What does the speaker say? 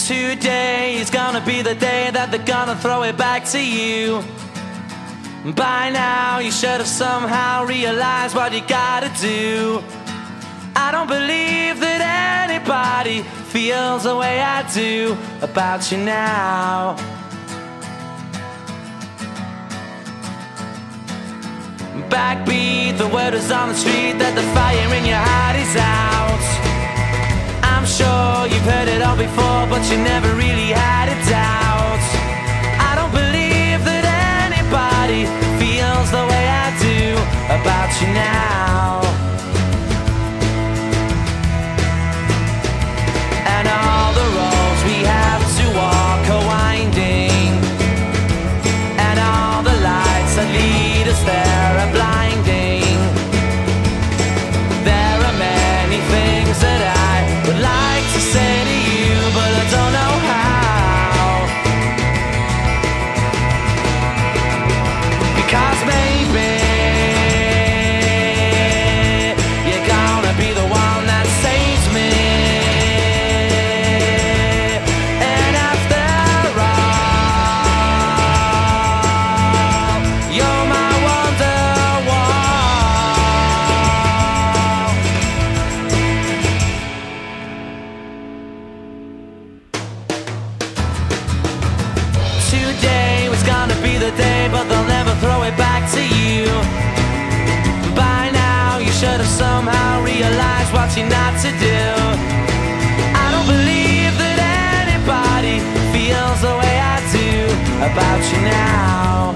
Today is gonna be the day that they're gonna throw it back to you. By now you should have somehow realized what you gotta do. I don't believe that anybody feels the way I do about you now. Backbeat, the word is on the street that the fire in your heart is out. I'm sure you've heard it all before, but you never really had a doubt. I don't believe that anybody feels the way I do about you now. And all the roads we have to walk are winding, and all the lights that lead us there are blinding. There are many things that I would like to say to you, but I don't know how. Because maybe you're gonna be the one that saves me. And after all, you're my Wonderwall. Today was gonna be the day, but they'll never throw it back to you. By now you should have somehow realized what you're not to do. I don't believe that anybody feels the way I do about you now.